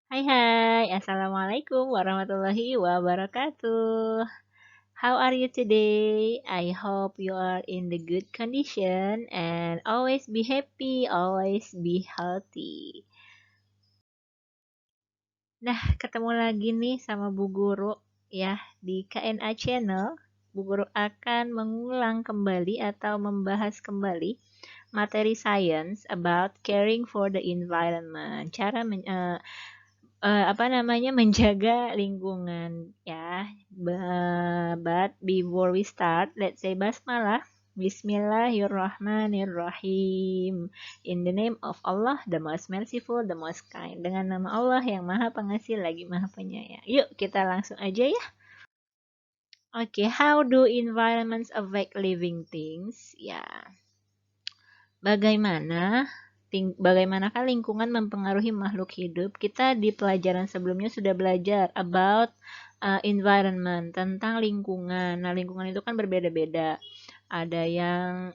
Hai hai, Assalamualaikum warahmatullahi wabarakatuh. How are you today? I hope you are in the good condition and always be happy, always be healthy. Nah, ketemu lagi nih sama Bu Guru ya di KNA Channel. Bu Guru akan mengulang kembali atau membahas kembali materi science about caring for the environment. Apa namanya, menjaga lingkungan ya. But before we start, let's say basmalah. Bismillahirrahmanirrahim. In the name of Allah, the most merciful, the most kind. Dengan nama Allah yang maha pengasih lagi maha penyayang. Yuk kita langsung aja ya. Oke, how do environments affect living things? Ya, bagaimanakah lingkungan mempengaruhi makhluk hidup? Kita di pelajaran sebelumnya sudah belajar about environment, tentang lingkungan. Nah, lingkungan itu kan berbeda-beda. Ada yang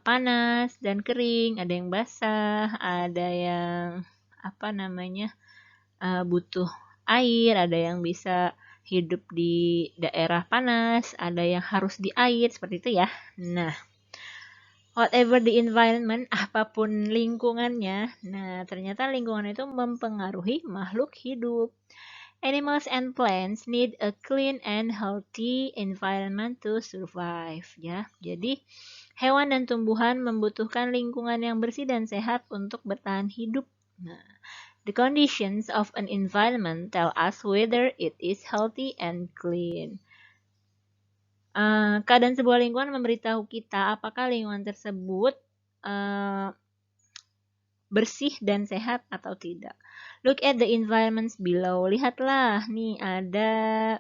panas dan kering, ada yang basah, ada yang butuh air, ada yang bisa hidup di daerah panas, ada yang harus di air, seperti itu ya. Nah, whatever the environment, apapun lingkungannya, nah ternyata lingkungan itu mempengaruhi makhluk hidup. Animals and plants need a clean and healthy environment to survive. Ya, jadi hewan dan tumbuhan membutuhkan lingkungan yang bersih dan sehat untuk bertahan hidup. Nah, the conditions of an environment tell us whether it is healthy and clean. Keadaan sebuah lingkungan memberitahu kita apakah lingkungan tersebut bersih dan sehat atau tidak. Look at the environments below. Lihatlah, nih ada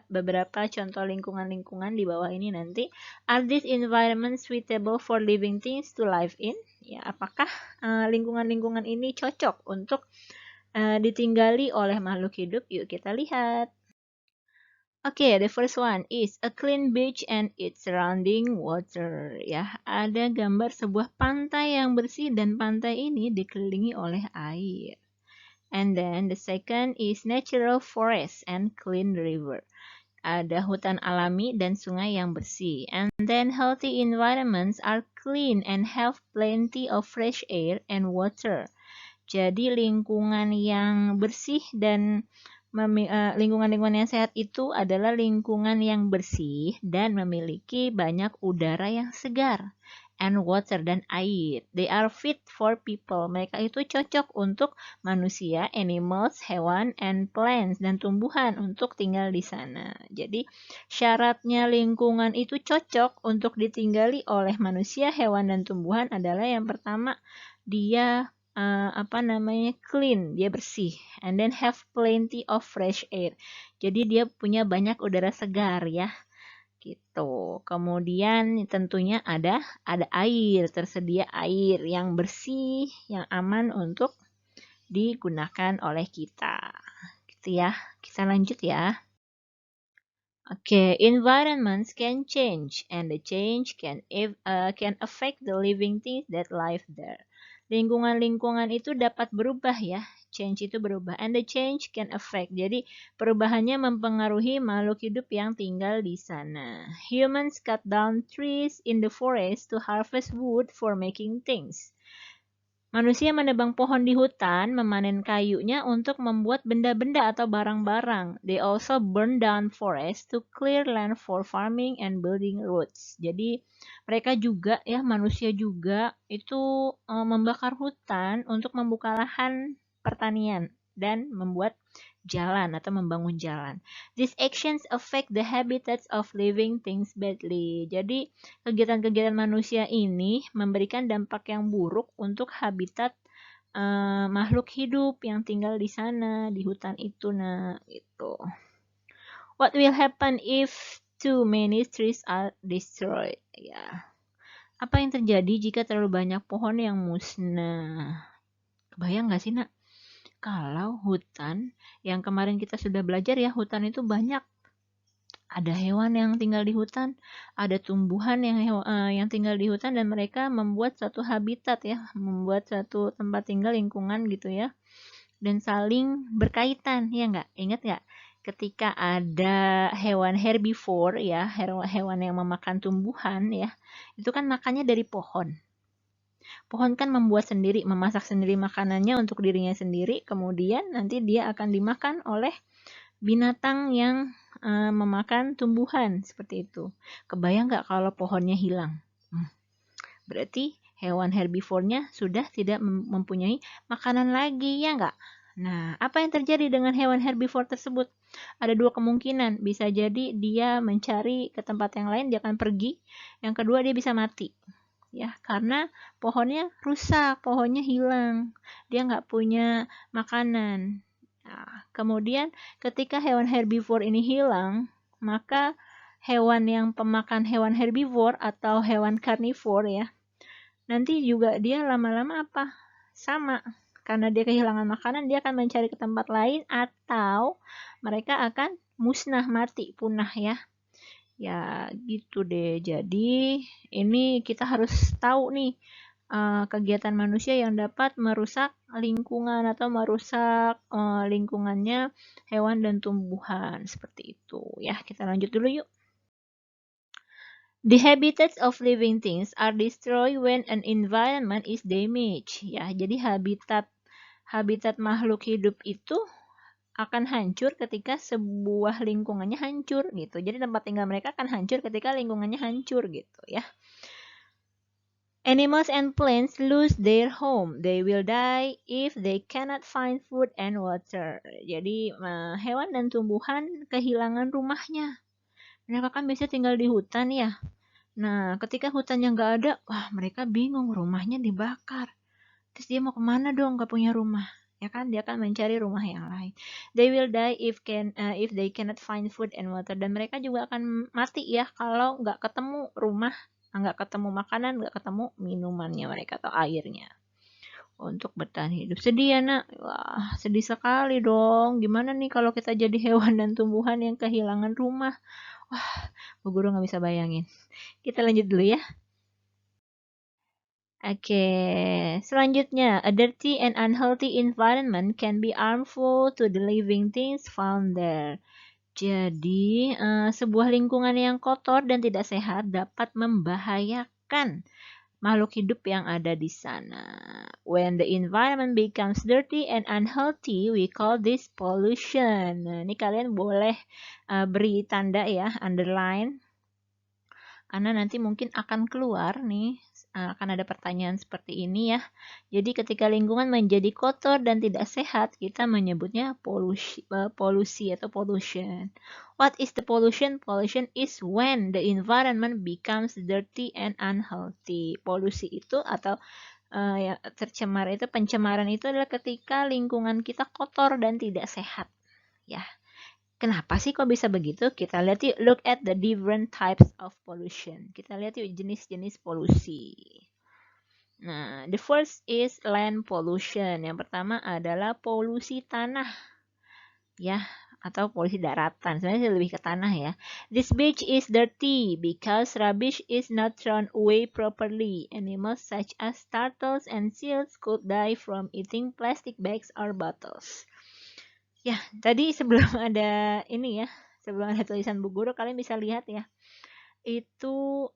beberapa contoh lingkungan-lingkungan di bawah ini nanti. Are these environments suitable for living things to live in? Ya, apakah lingkungan-lingkungan ini cocok untuk ditinggali oleh makhluk hidup? Yuk kita lihat. Oke, the first one is a clean beach and its surrounding water. Ya, ada gambar sebuah pantai yang bersih dan pantai ini dikelilingi oleh air. And then the second is natural forest and clean river. Ada hutan alami dan sungai yang bersih. And then healthy environments are clean and have plenty of fresh air and water. Jadi lingkungan yang bersih dan lingkungan-lingkungan yang sehat itu adalah lingkungan yang bersih dan memiliki banyak udara yang segar and water dan air. They are fit for people. Mereka itu cocok untuk manusia, animals, hewan, and plants dan tumbuhan untuk tinggal di sana. Jadi syaratnya lingkungan itu cocok untuk ditinggali oleh manusia, hewan, dan tumbuhan adalah yang pertama dia clean, dia bersih, and then have plenty of fresh air. Jadi dia punya banyak udara segar ya, gitu. Kemudian tentunya ada air, tersedia air yang bersih, yang aman untuk digunakan oleh kita. Gitu ya. Kita lanjut ya. Oke, environments can change and the change can affect the living things that live there. Lingkungan-lingkungan itu dapat berubah ya. Change itu berubah. And the change can affect. Jadi perubahannya mempengaruhi makhluk hidup yang tinggal di sana. Humans cut down trees in the forest to harvest wood for making things. Manusia menebang pohon di hutan, memanen kayunya untuk membuat benda-benda atau barang-barang. They also burn down forests to clear land for farming and building roads. Jadi mereka juga ya, manusia juga itu membakar hutan untuk membuka lahan pertanian dan membuat jalan atau membangun jalan. These actions affect the habitats of living things badly. Jadi kegiatan-kegiatan manusia ini memberikan dampak yang buruk untuk habitat makhluk hidup yang tinggal di sana, di hutan itu, nah gitu. What will happen if too many trees are destroyed? Ya. Apa yang terjadi jika terlalu banyak pohon yang musnah? Kebayang nggak sih, Nak? Kalau hutan, yang kemarin kita sudah belajar ya, hutan itu banyak. Ada hewan yang tinggal di hutan, ada tumbuhan yang tinggal di hutan, dan mereka membuat suatu habitat ya, membuat suatu tempat tinggal, lingkungan gitu ya. dan saling berkaitan, ya nggak? Ingat nggak? Ketika ada hewan herbivore ya, hewan yang memakan tumbuhan ya, itu kan makannya dari pohon. Pohon kan membuat sendiri, memasak sendiri makanannya untuk dirinya sendiri, kemudian nanti dia akan dimakan oleh binatang yang memakan tumbuhan seperti itu. Kebayang nggak kalau pohonnya hilang? Berarti hewan herbivornya sudah tidak mempunyai makanan lagi, ya nggak? Nah, apa yang terjadi dengan hewan herbivore tersebut? Ada dua kemungkinan. Bisa jadi dia mencari ke tempat yang lain, dia akan pergi. Yang kedua, dia bisa mati. Ya, karena pohonnya rusak, pohonnya hilang. Dia nggak punya makanan. Nah, kemudian ketika hewan herbivore ini hilang, maka hewan yang pemakan hewan herbivore atau hewan karnivore ya, nanti juga dia lama-lama apa? Sama. Karena dia kehilangan makanan, dia akan mencari ke tempat lain atau mereka akan musnah, mati, punah ya. Ya gitu deh. Jadi ini kita harus tahu nih kegiatan manusia yang dapat merusak lingkungan atau merusak lingkungannya hewan dan tumbuhan seperti itu. Ya, kita lanjut dulu yuk. The habitats of living things are destroyed when an environment is damaged. Ya, jadi habitat makhluk hidup itu akan hancur ketika sebuah lingkungannya hancur gitu. Jadi tempat tinggal mereka akan hancur ketika lingkungannya hancur gitu ya. Animals and plants lose their home. They will die if they cannot find food and water. Jadi hewan dan tumbuhan kehilangan rumahnya. Mereka kan biasa tinggal di hutan ya. Nah, ketika hutannya nggak ada, wah mereka bingung, rumahnya dibakar. Terus dia mau kemana dong, nggak punya rumah? Ya kan, dia akan mencari rumah yang lain. They will die if they cannot find food and water. Dan mereka juga akan mati ya kalau nggak ketemu rumah, nggak ketemu makanan, nggak ketemu minumannya mereka atau airnya untuk bertahan hidup. Sedih ya nak? Wah, sedih sekali dong. Gimana nih kalau kita jadi hewan dan tumbuhan yang kehilangan rumah? Wah, Bu Guru nggak bisa bayangin. Kita lanjut dulu ya. Oke, selanjutnya, a dirty and unhealthy environment can be harmful to the living things found there. Jadi, sebuah lingkungan yang kotor dan tidak sehat dapat membahayakan makhluk hidup yang ada di sana. When the environment becomes dirty and unhealthy, we call this pollution. Nah, ini kalian boleh beri tanda ya, underline. Karena nanti mungkin akan keluar nih, akan ada pertanyaan seperti ini ya. Jadi ketika lingkungan menjadi kotor dan tidak sehat, kita menyebutnya polusi atau pollution. What is the pollution? Pollution is when the environment becomes dirty and unhealthy. Polusi itu atau ya, tercemar itu, pencemaran itu adalah ketika lingkungan kita kotor dan tidak sehat. Ya. Kenapa sih kok bisa begitu? Kita lihat yuk, look at the different types of pollution. Kita lihat yuk jenis-jenis polusi. Nah, the first is land pollution. Yang pertama adalah polusi tanah. Ya, atau polusi daratan. Sebenarnya lebih ke tanah ya. This beach is dirty because rubbish is not thrown away properly. Animals such as turtles and seals could die from eating plastic bags or bottles. Ya, tadi sebelum ada ini ya, sebelum ada tulisan Bu Guru, kalian bisa lihat ya. Itu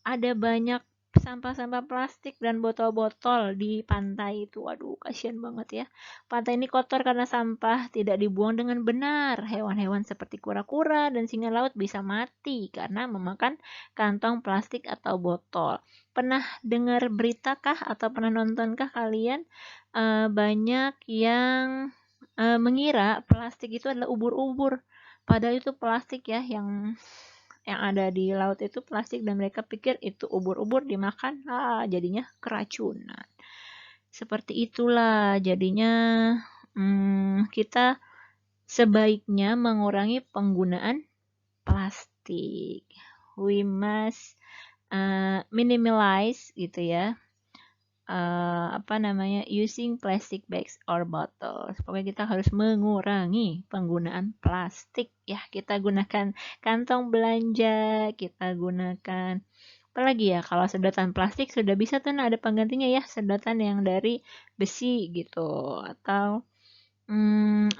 ada banyak sampah-sampah plastik dan botol-botol di pantai itu. Waduh, kasihan banget ya. Pantai ini kotor karena sampah tidak dibuang dengan benar. Hewan-hewan seperti kura-kura dan singa laut bisa mati karena memakan kantong plastik atau botol. Pernah dengar beritakah atau pernah nontonkah kalian banyak yang mengira plastik itu adalah ubur-ubur, padahal itu plastik ya, yang ada di laut itu plastik, dan mereka pikir itu ubur-ubur dimakan, jadinya keracunan. Seperti itulah jadinya kita sebaiknya mengurangi penggunaan plastik. We must minimize gitu ya, using plastic bags or bottles. Pokoknya kita harus mengurangi penggunaan plastik ya. Kita gunakan kantong belanja, kita gunakan Apalagi ya, kalau sedotan plastik sudah bisa tuh ada penggantinya ya, sedotan yang dari besi gitu. Atau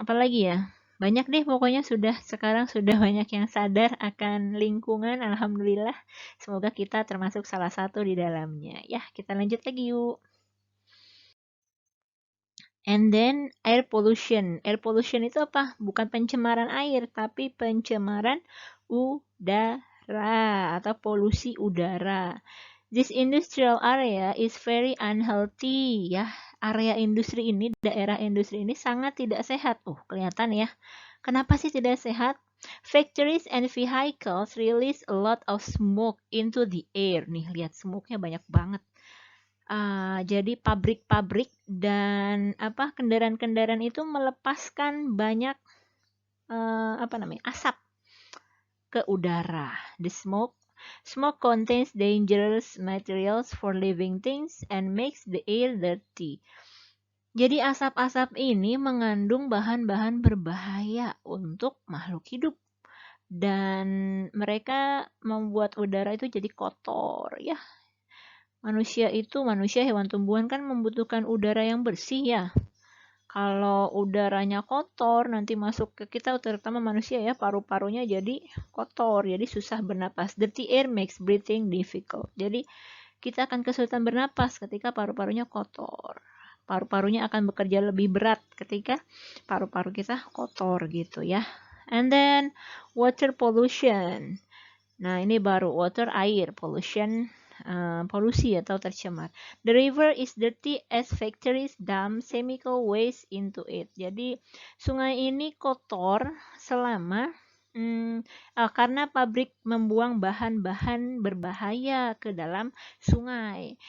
apalagi ya? Banyak deh pokoknya sekarang sudah banyak yang sadar akan lingkungan, alhamdulillah. Semoga kita termasuk salah satu di dalamnya. Ya, kita lanjut lagi yuk. And then air pollution. Air pollution itu apa? Bukan pencemaran air, tapi pencemaran udara atau polusi udara. This industrial area is very unhealthy ya. Area industri ini, daerah industri ini sangat tidak sehat. Kelihatan ya. Kenapa sih tidak sehat? Factories and vehicles release a lot of smoke into the air. Nih, lihat smoke-nya banyak banget. Jadi pabrik-pabrik dan kendaraan-kendaraan itu melepaskan banyak asap ke udara. The smoke contains dangerous materials for living things and makes the air dirty. Jadi asap-asap ini mengandung bahan-bahan berbahaya untuk makhluk hidup dan mereka membuat udara itu jadi kotor ya. Manusia, hewan tumbuhan kan membutuhkan udara yang bersih ya. Kalau udaranya kotor, nanti masuk ke kita, terutama manusia ya, paru-parunya jadi kotor, jadi susah bernapas. Dirty air makes breathing difficult. Jadi kita akan kesulitan bernapas ketika paru-parunya kotor. Paru-parunya akan bekerja lebih berat ketika paru-paru kita kotor gitu ya. And then water pollution. Nah, ini baru water, air, pollution, polusi atau tercemar. The river is dirty as factories dump chemical waste into it. Jadi sungai ini kotor selama karena pabrik membuang bahan-bahan berbahaya ke dalam sungai.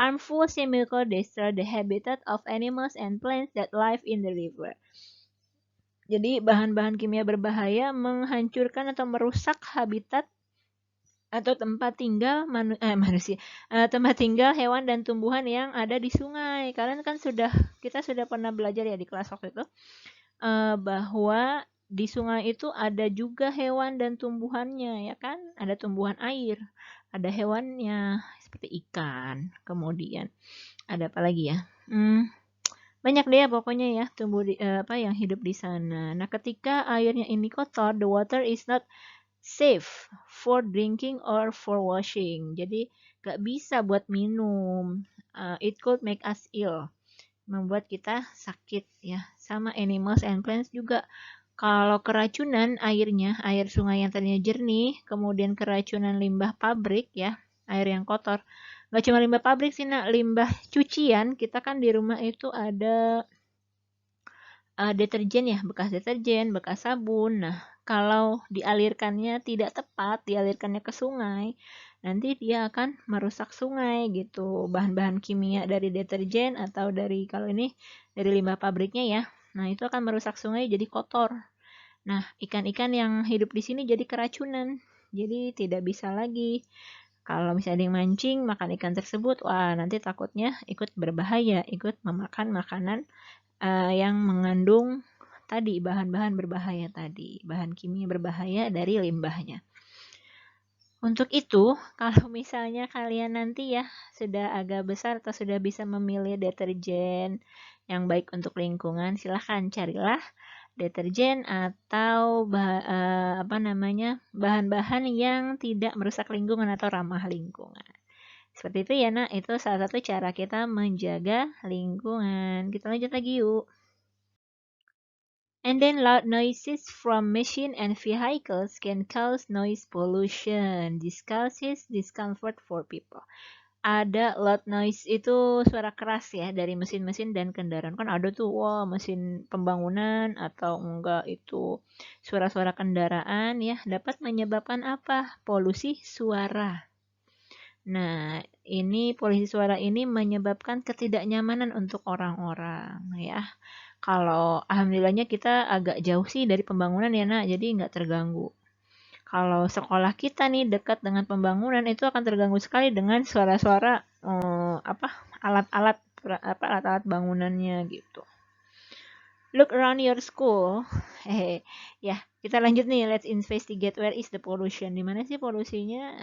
Harmful chemical destroy the habitat of animals and plants that live in the river. Jadi bahan-bahan kimia berbahaya menghancurkan atau merusak habitat atau tempat tinggal manusia, tempat tinggal hewan dan tumbuhan yang ada di sungai. Kalian kan kita sudah pernah belajar ya di kelas waktu itu bahwa di sungai itu ada juga hewan dan tumbuhannya ya kan, ada tumbuhan air, ada hewannya seperti ikan, kemudian ada apa lagi ya? Banyak deh ya pokoknya ya yang hidup di sana. Nah, ketika airnya ini kotor, the water is not safe for drinking or for washing. Jadi gak bisa buat minum. It could make us ill. Membuat kita sakit ya. Sama animals and plants juga. Kalau keracunan airnya, air sungai yang tadinya jernih, kemudian keracunan limbah pabrik ya, air yang kotor. Gak cuma limbah pabrik sih, limbah cucian. Kita kan di rumah itu ada deterjen ya, bekas deterjen, bekas sabun. Nah, kalau dialirkannya tidak tepat, dialirkannya ke sungai, nanti dia akan merusak sungai gitu. Bahan-bahan kimia dari deterjen atau kalau ini dari limbah pabriknya ya. Nah, itu akan merusak sungai jadi kotor. Nah, ikan-ikan yang hidup di sini jadi keracunan. Jadi tidak bisa lagi. Kalau misalnya ada yang mancing, makan ikan tersebut, wah nanti takutnya ikut berbahaya, ikut memakan makanan yang mengandung tadi bahan-bahan berbahaya tadi, bahan kimia berbahaya dari limbahnya. Untuk itu, kalau misalnya kalian nanti ya sudah agak besar atau sudah bisa memilih deterjen yang baik untuk lingkungan, silahkan carilah deterjen atau bahan-bahan yang tidak merusak lingkungan atau ramah lingkungan. Seperti itu ya nak, itu salah satu cara kita menjaga lingkungan. Kita lanjut lagi yuk. And then loud noises from machine and vehicles can cause noise pollution. This causes discomfort for people. Ada loud noise itu suara keras ya dari mesin-mesin dan kendaraan. Kan ada tuh mesin pembangunan atau enggak itu suara-suara kendaraan ya dapat menyebabkan apa? Polusi suara. Nah, ini polusi suara ini menyebabkan ketidaknyamanan untuk orang-orang ya. Kalau alhamdulillahnya kita agak jauh sih dari pembangunan ya nak, jadi nggak terganggu. Kalau sekolah kita nih dekat dengan pembangunan itu akan terganggu sekali dengan suara-suara alat-alat bangunannya gitu. Look around your school. Ya, kita lanjut nih. Let's investigate where is the pollution. Di mana sih polusinya?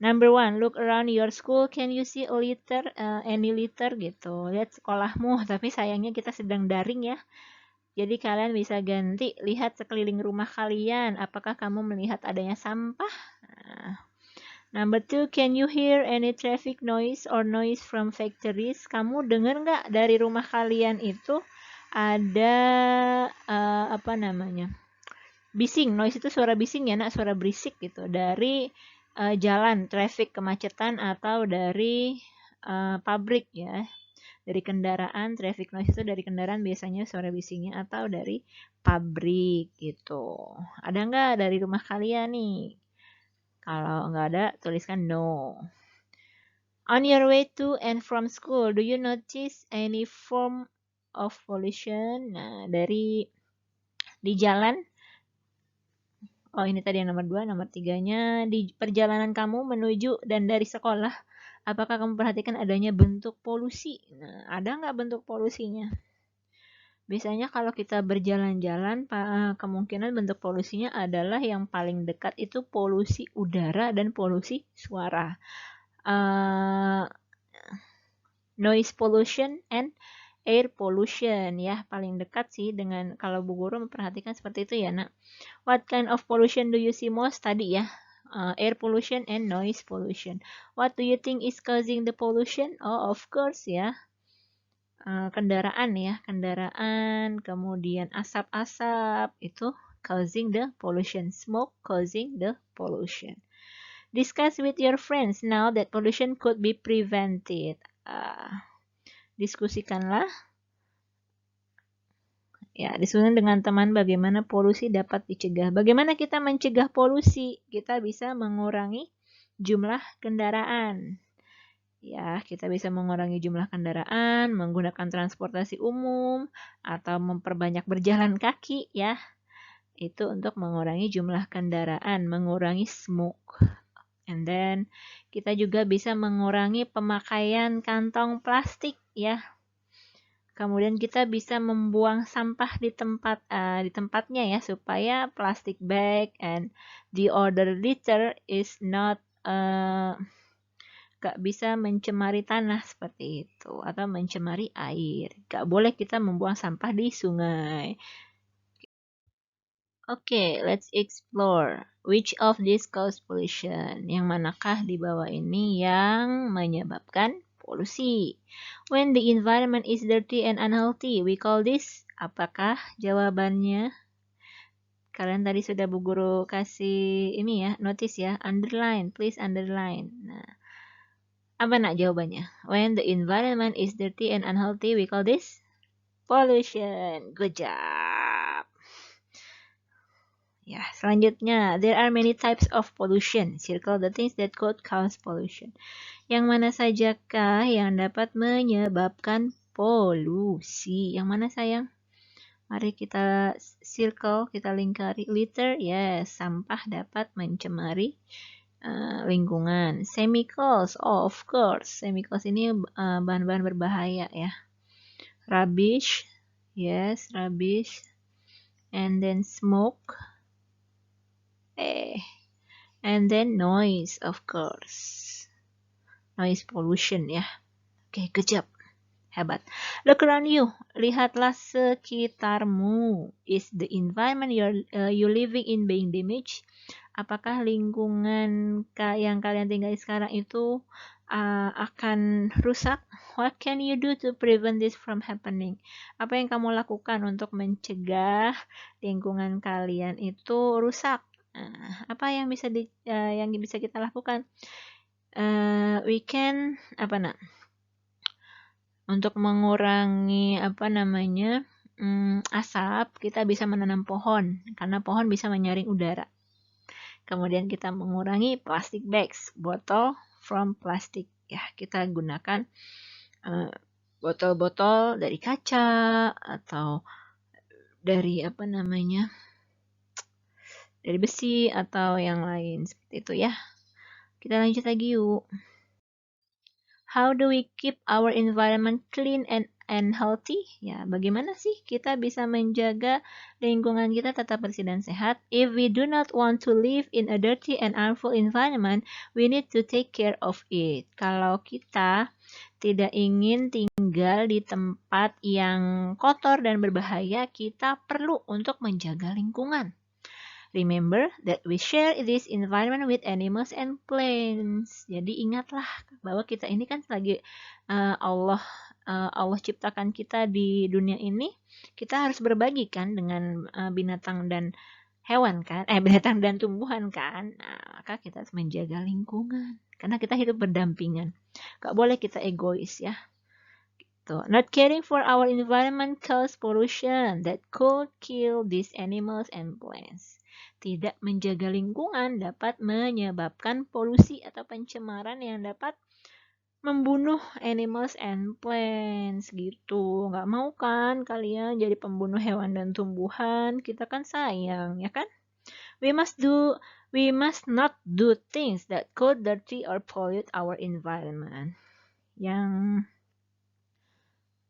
Number one, look around your school. Can you see a litter, any litter gitu. Lihat sekolahmu, tapi sayangnya kita sedang daring ya. Jadi kalian bisa ganti, lihat sekeliling rumah kalian. Apakah kamu melihat adanya sampah? Nah. Number two, can you hear any traffic noise or noise from factories? Kamu dengar nggak dari rumah kalian itu ada apa namanya? Bising, noise itu suara bising ya nak, suara berisik gitu dari jalan, traffic, kemacetan atau dari pabrik ya, dari kendaraan. Traffic noise itu dari kendaraan biasanya suara bisingnya, atau dari pabrik gitu. Ada nggak dari rumah kalian nih? Kalau nggak ada, tuliskan no. On your way to and from school, do you notice any form of pollution? Nah, dari di jalan. Oh, ini tadi yang nomor 2. Nomor 3-nya, di perjalanan kamu menuju dan dari sekolah, apakah kamu perhatikan adanya bentuk polusi? Nah, ada nggak bentuk polusinya? Biasanya kalau kita berjalan-jalan, kemungkinan bentuk polusinya adalah yang paling dekat itu polusi udara dan polusi suara. Noise pollution and air pollution ya, paling dekat sih dengan, kalau Bu Guru memperhatikan seperti itu ya nak. What kind of pollution do you see most? Tadi ya, air pollution and noise pollution. What do you think is causing the pollution? Oh, of course ya, kendaraan ya, kendaraan, kemudian asap-asap itu causing the pollution. Smoke causing the pollution. Discuss with your friends now that pollution could be prevented. Diskusikanlah ya, diskusikan dengan teman bagaimana polusi dapat dicegah. Bagaimana kita mencegah polusi? Kita bisa mengurangi jumlah kendaraan. Ya, kita bisa mengurangi jumlah kendaraan, menggunakan transportasi umum, atau memperbanyak berjalan kaki ya. Itu untuk mengurangi jumlah kendaraan, mengurangi smoke. And then kita juga bisa mengurangi pemakaian kantong plastik ya. Kemudian kita bisa membuang sampah di tempatnya ya, supaya plastic bag and the other litter is not gak bisa mencemari tanah seperti itu, atau mencemari air. Gak boleh kita membuang sampah di sungai. Oke, let's explore. Which of these cause pollution? Yang manakah di bawah ini yang menyebabkan polusi? When the environment is dirty and unhealthy, we call this. Apakah jawabannya? Kalian tadi sudah Bu Guru kasih ini ya, notice ya, underline, please underline. Nah, apa nak jawabannya? When the environment is dirty and unhealthy, we call this pollution. Good job. Ya, selanjutnya, there are many types of pollution. Circle the things that could cause pollution. Yang mana sajakah yang dapat menyebabkan polusi? Yang mana sayang? Mari kita circle, kita lingkari. Litter, yes, sampah dapat mencemari lingkungan. Chemicals, oh, of course. Chemicals ini bahan-bahan berbahaya ya. Rubbish, yes, rubbish. And then smoke. And then noise, of course. Noise pollution ya. Oke, good job. Hebat. Look around you. Lihatlah sekitarmu. Is the environment you living in being damaged? Apakah lingkungan yang kalian tinggali sekarang itu akan rusak? What can you do to prevent this from happening? Apa yang kamu lakukan untuk mencegah lingkungan kalian itu rusak? Apa yang bisa kita lakukan? We can untuk mengurangi asap, kita bisa menanam pohon karena pohon bisa menyaring udara. Kemudian kita mengurangi plastic bags, botol from plastic ya, kita gunakan botol-botol dari kaca atau dari dari besi atau yang lain seperti itu ya. Kita lanjut lagi yuk. How do we keep our environment clean and and healthy? Ya, bagaimana sih kita bisa menjaga lingkungan kita tetap bersih dan sehat? If we do not want to live in a dirty and harmful environment, we need to take care of it. Kalau kita tidak ingin tinggal di tempat yang kotor dan berbahaya, kita perlu untuk menjaga lingkungan. Remember that we share this environment with animals and plants. Jadi ingatlah bahwa kita ini kan lagi Allah ciptakan kita di dunia ini, kita harus berbagi kan dengan binatang dan hewan kan, binatang dan tumbuhan kan. Nah, maka kita harus menjaga lingkungan karena kita hidup berdampingan. Gak boleh kita egois ya. Not caring for our environment cause pollution that could kill these animals and plants. Tidak menjaga lingkungan dapat menyebabkan polusi atau pencemaran yang dapat membunuh animals and plants gitu. Nggak mau kan kalian jadi pembunuh hewan dan tumbuhan? Kita kan sayang, ya kan? We must not do things that could dirty or pollute our environment.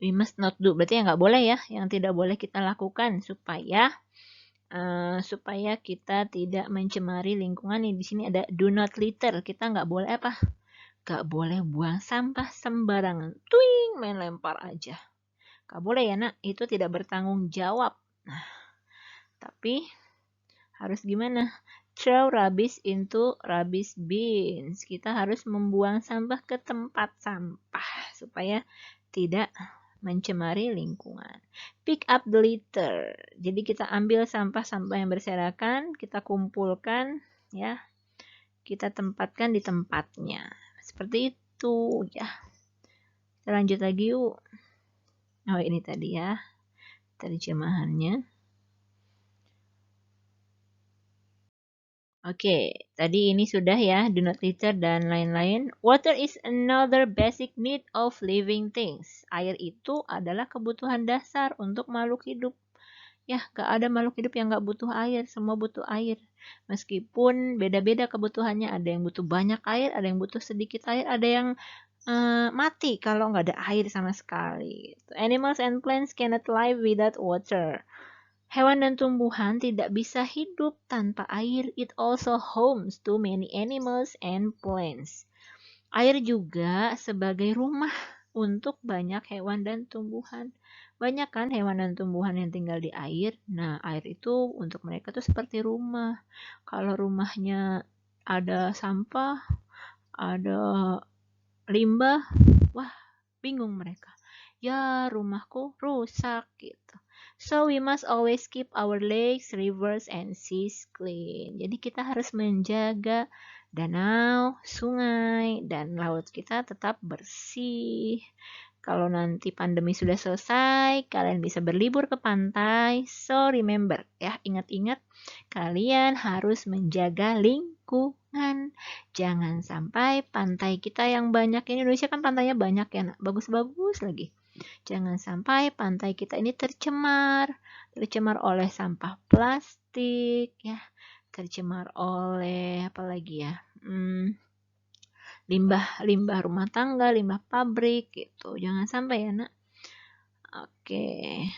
We must not do berarti yang nggak boleh ya, yang tidak boleh kita lakukan supaya kita tidak mencemari lingkungan. Di sini ada do not litter. Kita nggak boleh apa? Nggak boleh buang sampah sembarangan. Tuing, main lempar aja. Nggak boleh ya nak, itu tidak bertanggung jawab. Nah, tapi harus gimana? Throw rubbish into rubbish bins. Kita harus membuang sampah ke tempat sampah supaya tidak mencemari lingkungan. Pick up the litter. Jadi kita ambil sampah-sampah yang berserakan, kita kumpulkan ya. Kita tempatkan di tempatnya. Seperti itu ya. Kita lanjut lagi yuk. Oh, ini tadi ya terjemahannya. Oke, tadi ini sudah ya, do not litter dan lain-lain. Water is another basic need of living things. Air itu adalah kebutuhan dasar untuk makhluk hidup. Ya, gak ada makhluk hidup yang gak butuh air, semua butuh air. Meskipun beda-beda kebutuhannya, ada yang butuh banyak air, ada yang butuh sedikit air, ada yang mati kalau gak ada air sama sekali. Animals and plants cannot live without water. Hewan dan tumbuhan tidak bisa hidup tanpa air. It also homes to many animals and plants. Air juga sebagai rumah untuk banyak hewan dan tumbuhan. Banyak kan hewan dan tumbuhan yang tinggal di air. Nah, air itu untuk mereka tuh seperti rumah. Kalau rumahnya ada sampah, ada limbah, wah, bingung mereka. Ya, rumahku rusak gitu. So we must always keep our lakes, rivers, and seas clean. Jadi kita harus menjaga danau, sungai, dan laut kita tetap bersih. Kalau nanti pandemi sudah selesai, kalian bisa berlibur ke pantai. So remember ya, ingat-ingat kalian harus menjaga lingkungan. Jangan sampai pantai kita yang banyak, ini Indonesia kan pantainya banyak ya, nak. Bagus-bagus lagi. Jangan sampai pantai kita ini tercemar oleh sampah plastik ya, tercemar oleh apa lagi ya, limbah rumah tangga, limbah pabrik gitu. Jangan sampai ya nak. Oke.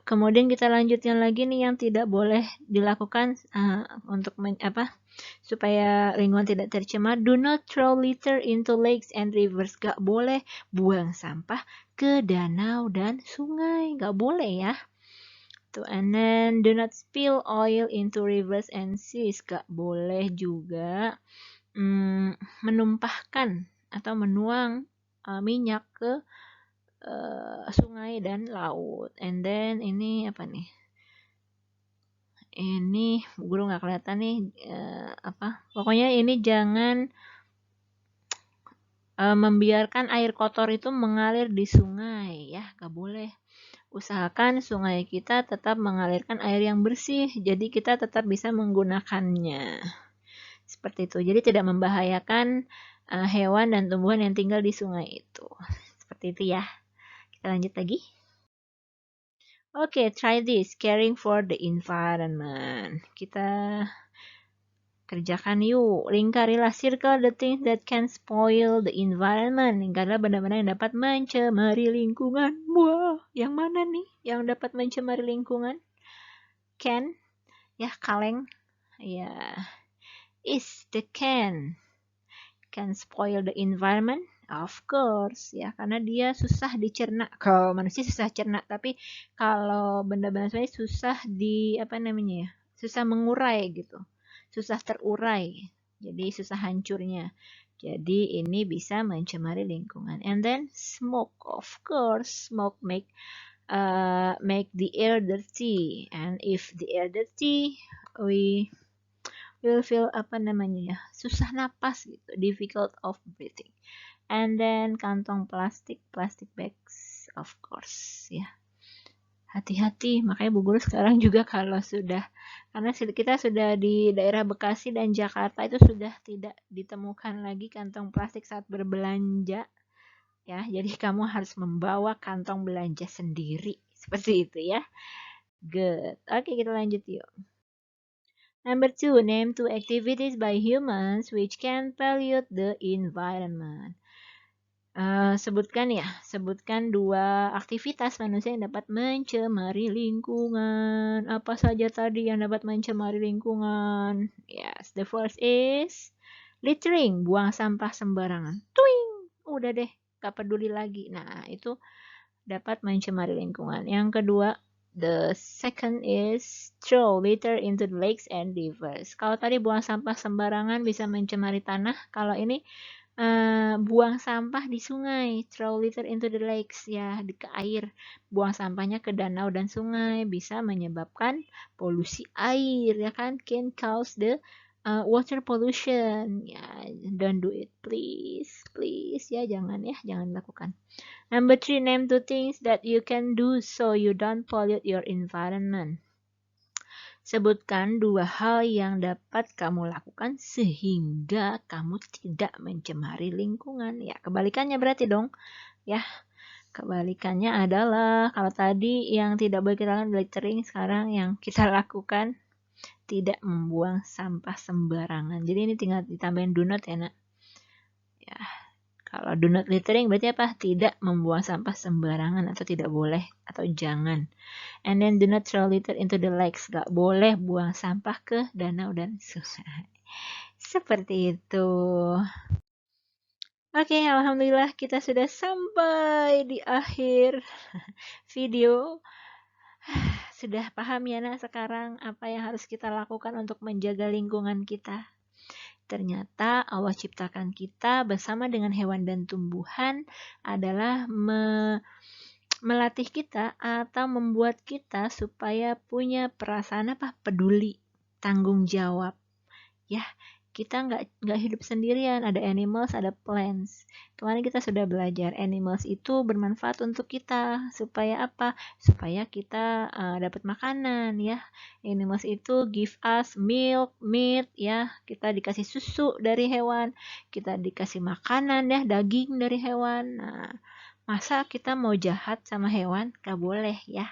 Kemudian kita lanjutkan lagi nih yang tidak boleh dilakukan untuk supaya lingkungan tidak tercemar. Do not throw litter into lakes and rivers. Gak boleh buang sampah ke danau dan sungai. Gak boleh ya. And then do not spill oil into rivers and seas. Gak boleh juga menumpahkan atau menuang minyak ke sungai dan laut. And then ini apa nih? Ini guru nggak kelihatan nih pokoknya ini jangan membiarkan air kotor itu mengalir di sungai ya, nggak boleh. Usahakan sungai kita tetap mengalirkan air yang bersih, jadi kita tetap bisa menggunakannya seperti itu. Jadi tidak membahayakan hewan dan tumbuhan yang tinggal di sungai itu. Seperti itu ya. Kita lanjut lagi. Oke, try this. Caring for the environment. Kita Kerjakan yuk. Lingkarilah, circle the things that can spoil the environment. Lingkarilah benda-benda yang dapat mencemari lingkungan. Wah, yang mana nih yang dapat mencemari lingkungan? Can, ya kaleng. Ya, is the can spoil the environment? Of course, ya karena dia susah dicerna. Kalau manusia susah cerna, tapi kalau benda-benda sebenarnya susah susah mengurai gitu. Susah terurai. Jadi susah hancurnya. Jadi ini bisa mencemari lingkungan. And then smoke, of course, smoke make the air dirty. And if the air dirty, we will feel susah napas gitu, difficult of breathing. And then kantong plastic bags, of course ya. Hati-hati, makanya Bu Guru sekarang juga kalau karena kita sudah di daerah Bekasi dan Jakarta itu sudah tidak ditemukan lagi kantong plastik saat berbelanja ya. Jadi kamu harus membawa kantong belanja sendiri seperti itu ya. Good. Oke, kita lanjut yuk. Number 2, name 2 activities by humans which can pollute the environment. Sebutkan 2 aktivitas manusia yang dapat mencemari lingkungan. Apa saja tadi yang dapat mencemari lingkungan? Yes, the first is littering, buang sampah sembarangan. Tuing, udah deh, gak peduli lagi. Nah, itu dapat mencemari lingkungan. Yang kedua, the second is throw litter into the lakes and rivers. Kalau tadi buang sampah sembarangan bisa mencemari tanah, kalau ini buang sampah di sungai, throw litter into the lakes, ya ke air, buang sampahnya ke danau dan sungai bisa menyebabkan polusi air, ya kan, can cause the water pollution, ya don't do it please ya, jangan lakukan. Number 3, name 2 things that you can do so you don't pollute your environment. Sebutkan 2 hal yang dapat kamu lakukan sehingga kamu tidak mencemari lingkungan. Ya, kebalikannya berarti dong. Ya, kebalikannya adalah kalau tadi yang tidak boleh kita lakukan littering, sekarang yang kita lakukan tidak membuang sampah sembarangan. Jadi ini tinggal ditambahin do not ya, Nak. Ya. Kalau do not littering berarti apa? Tidak membuang sampah sembarangan atau tidak boleh atau jangan. And then do not throw litter into the lakes. Gak boleh buang sampah ke danau dan sungai. Seperti itu. Oke, alhamdulillah kita sudah sampai di akhir video. Sudah paham ya Nak sekarang apa yang harus kita lakukan untuk menjaga lingkungan kita? Ternyata Allah ciptakan kita bersama dengan hewan dan tumbuhan adalah melatih kita atau membuat kita supaya punya perasaan peduli, tanggung jawab. Ya, kita nggak hidup sendirian, ada animals, ada plants. Kemarin kita sudah belajar animals itu bermanfaat untuk kita supaya apa? Supaya kita dapat makanan ya. Animals itu give us milk, meat ya. Kita dikasih susu dari hewan, kita dikasih makanan ya, daging dari hewan. Nah, masa kita mau jahat sama hewan? Gak boleh ya.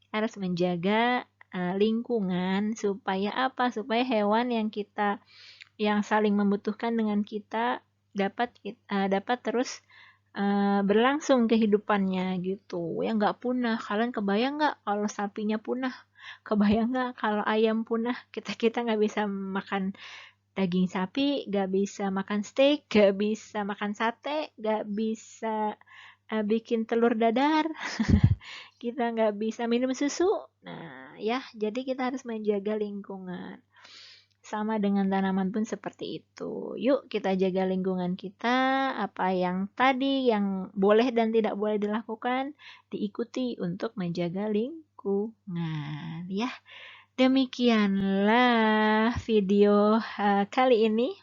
Kita harus menjaga lingkungan supaya apa? Supaya hewan yang saling membutuhkan dengan kita dapat terus berlangsung kehidupannya gitu. Ya nggak punah. Kalian kebayang nggak kalau sapinya punah? Kebayang nggak kalau ayam punah? Kita nggak bisa makan daging sapi, nggak bisa makan steak, nggak bisa makan sate, nggak bisa bikin telur dadar. Kita nggak bisa minum susu. Nah ya, jadi kita harus menjaga lingkungan. Sama dengan tanaman pun seperti itu. Yuk kita jaga lingkungan kita, apa yang tadi yang boleh dan tidak boleh dilakukan, diikuti untuk menjaga lingkungan. Ya, demikianlah video kali ini.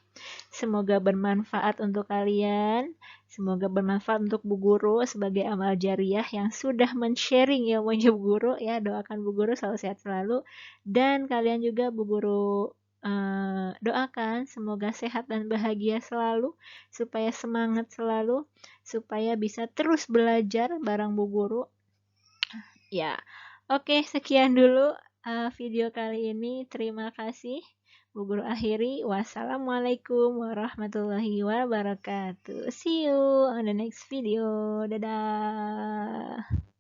Semoga bermanfaat untuk kalian. Semoga bermanfaat untuk Bu Guru sebagai amal jariah yang sudah men-sharing ilmunya Bu Guru. Ya, doakan Bu Guru selalu sehat selalu. Dan kalian juga Bu Guru doakan semoga sehat dan bahagia selalu, supaya semangat selalu, supaya bisa terus belajar bareng Bu Guru. Ya, oke, sekian dulu video kali ini. Terima kasih. Bu Guru akhiri. Wassalamualaikum warahmatullahi wabarakatuh. See you on the next video. Dadah.